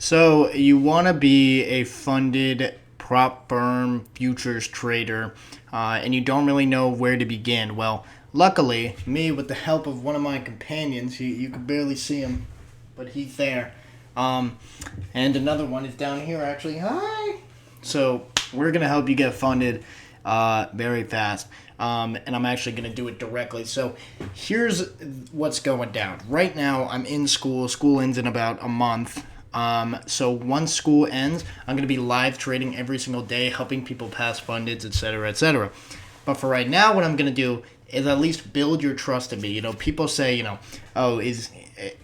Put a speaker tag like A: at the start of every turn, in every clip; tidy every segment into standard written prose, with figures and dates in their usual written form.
A: So you want to be a funded prop firm futures trader, and you don't really know where to begin. Well, luckily, me with the help of one of my companions, you can barely see him, but he's there. Um, and another one is down here actually. Hi. So we're gonna help you get funded very fast. And I'm actually going to do it directly. So here's what's going down. Right now, I'm in school. School ends in about a month. So once school ends, I'm going to be live trading every single day, helping people pass fundeds, etc., etc. But for right now, what I'm going to do is at least build your trust in me. People say, oh,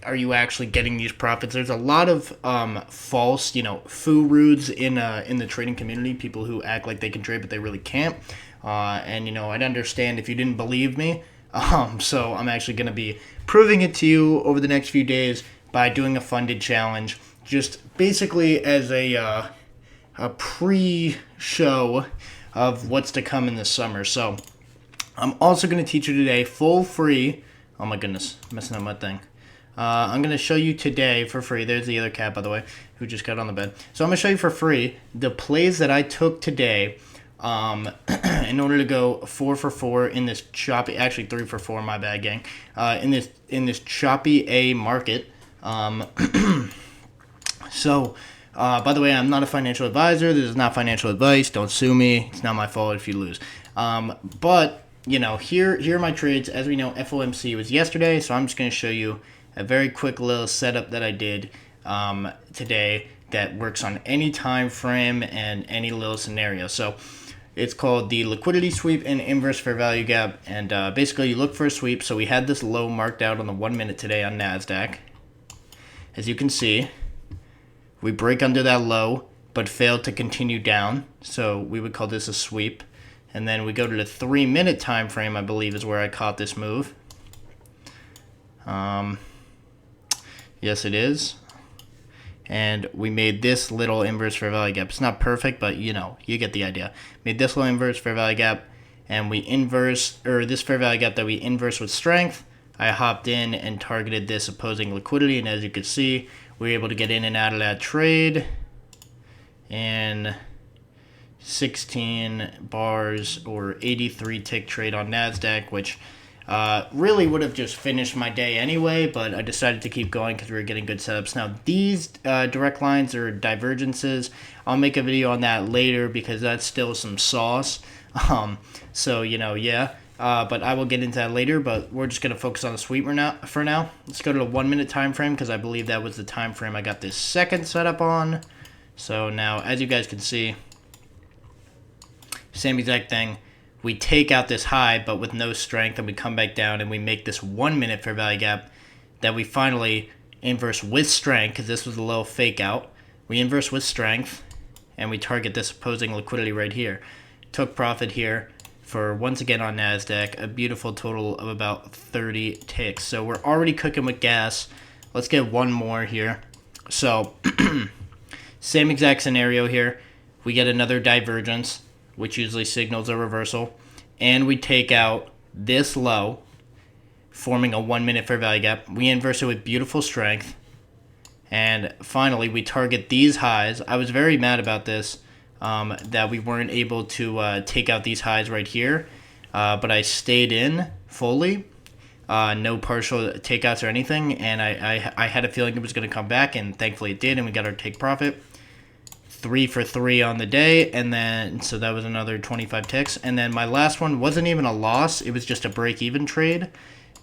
A: are you actually getting these profits? There's a lot of false, foo-roos in the trading community. People who act like they can trade, but they really can't. And I'd understand if you didn't believe me. So I'm actually going to be proving it to you over the next few days by doing a funded challenge, just basically as a pre-show of what's to come in the summer. So I'm also going to teach you today full free. Oh my goodness, messing up my thing. I'm going to show you today for free. There's the other cat, by the way, who just got on the bed. So I'm going to show you for free the plays that I took today in order to go 4 for 4 in this choppy, actually 3 for 4, my bad, gang, in this choppy A market. So, by the way, I'm not a financial advisor. This is not financial advice. Don't sue me. It's not my fault if you lose. But here are my trades. As we know, FOMC was yesterday, so I'm just going to show you a very quick little setup that I did today that works on any time frame and any little scenario. So it's called the liquidity sweep and inverse fair value gap. And basically, you look for a sweep. So we had this low marked out on the 1 minute today on NASDAQ. As you can see, we break under that low, but fail to continue down. So we would call this a sweep. And then we go to the 3 minute time frame, I believe, is where I caught this move. Yes, it is. And we made this little inverse fair value gap. It's not perfect, but you get the idea. Made this little inverse fair value gap, and this fair value gap that we inverse with strength. I hopped in and targeted this opposing liquidity, and as you can see, we were able to get in and out of that trade. And 16 bars or 83 tick trade on NASDAQ, which really would have just finished my day anyway, but I decided to keep going because we were getting good setups. Now, these direct lines or divergences, I'll make a video on that later because that's still some sauce. But I will get into that later, but we're just going to focus on the sweep for now. Let's go to the 1 minute time frame because I believe that was the time frame I got this second setup on. So now, as you guys can see, same exact thing. We take out this high, but with no strength, and we come back down, and we make this 1 minute fair value gap that we finally inverse with strength, because this was a little fake out. We inverse with strength, and we target this opposing liquidity right here. Took profit here for, once again on NASDAQ, a beautiful total of about 30 ticks. So we're already cooking with gas. Let's get one more here. So, same exact scenario here. We get another divergence, which usually signals a reversal, and we take out this low, forming a 1 minute fair value gap. We inverse it with beautiful strength, and finally we target these highs. I was very mad about this, that we weren't able to take out these highs right here, but I stayed in fully, no partial takeouts or anything, and I had a feeling it was going to come back, and thankfully it did, and we got our take profit. 3 for 3 on the day, and then so that was another 25 ticks. And then my last one wasn't even a loss, it was just a break-even trade.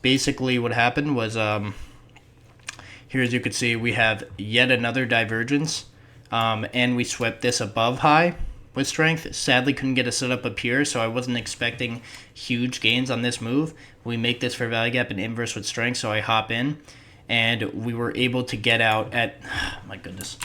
A: Basically what happened was, here as you can see, we have yet another divergence, and we swept this above high with strength. Sadly couldn't get a setup up here, so I wasn't expecting huge gains on this move. We make this fair value gap and inverse with strength, so I hop in, and we were able to get out at, my goodness,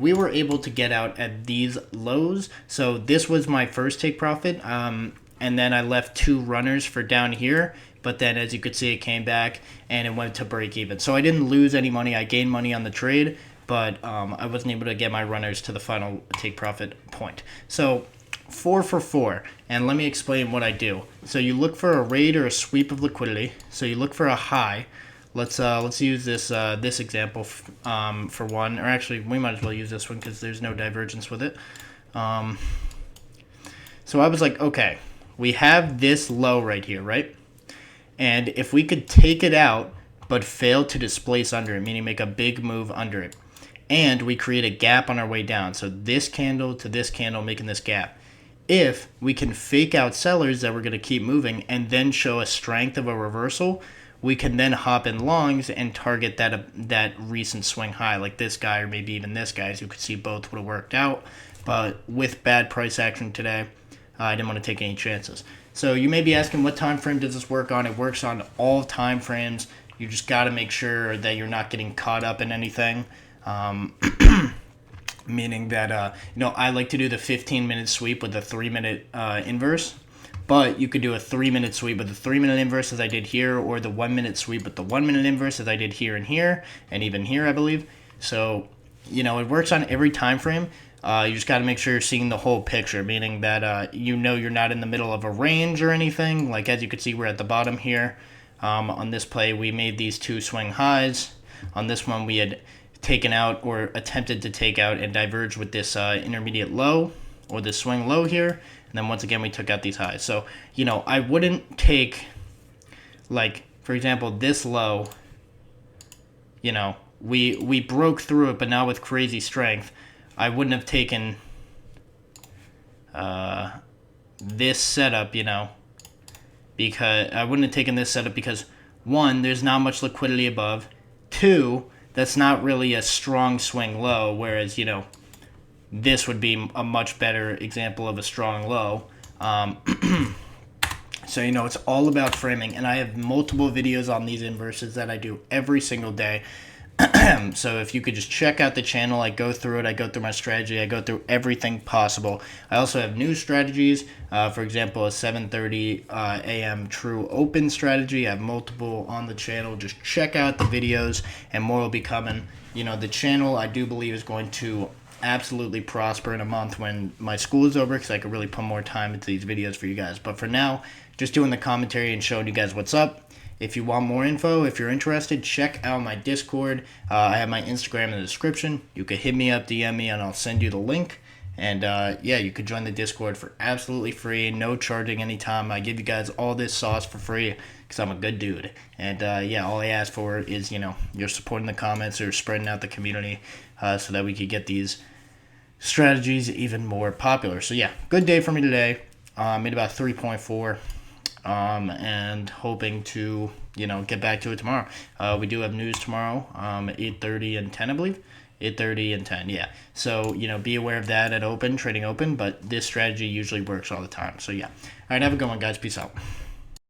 A: we were able to get out at these lows. So this was my first take profit, and then I left 2 runners for down here, but then as you could see, it came back and it went to break even. So I didn't lose any money. I gained money on the trade, but I wasn't able to get my runners to the final take profit point. So 4 for 4, and let me explain what I do. So you look for a raid or a sweep of liquidity. So you look for a high let's use this example for one, or actually we might as well use this one because there's no divergence with it. So I was like, okay, we have this low right here, right? And if we could take it out but fail to displace under it, meaning make a big move under it, and we create a gap on our way down, so this candle to this candle making this gap, if we can fake out sellers that we're going to keep moving and then show a strength of a reversal, we can then hop in longs and target that recent swing high, like this guy or maybe even this guy. As you can see, both would have worked out, but with bad price action today, I didn't want to take any chances. So you may be asking, what time frame does this work on? It works on all time frames. You just got to make sure that you're not getting caught up in anything. Meaning that, I like to do the 15-minute sweep with the 3-minute inverse. But you could do a 3-minute sweep with the 3-minute inverse as I did here, or the 1-minute sweep with the 1-minute inverse as I did here, and even here, I believe. So, it works on every time frame. You just got to make sure you're seeing the whole picture, meaning that you're not in the middle of a range or anything. Like as you can see, we're at the bottom here. On this play, we made these two swing highs. On this one, we had taken out or attempted to take out and diverge with this intermediate low or this swing low here. And then once again, we took out these highs. So, I wouldn't take, like, for example, this low, we broke through it, but now with crazy strength. I wouldn't have taken this setup, because I wouldn't have taken this setup because, one, there's not much liquidity above. Two, that's not really a strong swing low, whereas, this would be a much better example of a strong low. So, it's all about framing, and I have multiple videos on these inverses that I do every single day. So if you could just check out the channel, I go through it, I go through my strategy, I go through everything possible. I also have new strategies, for example, a 7:30 a.m. true open strategy. I have multiple on the channel. Just check out the videos, and more will be coming. The channel, I do believe, is going to absolutely prosper in a month when my school is over, because I could really put more time into these videos for you guys. But for now, just doing the commentary and showing you guys what's up. If you want more info, if you're interested, check out my Discord. I have my Instagram in the description. You could hit me up, DM me, and I'll send you the link. And you could join the Discord for absolutely free, no charging anytime. I give you guys all this sauce for free because I'm a good dude. And all I ask for is, your support in the comments or spreading out the community so that we could get these strategies even more popular. So good day for me today. Made about 3.4. And hoping to, get back to it tomorrow. We do have news tomorrow, 8:30 and 10, I believe. 8:30 and 10, yeah. So, be aware of that at trading open, but this strategy usually works all the time. So, All right, have a good one, guys. Peace out.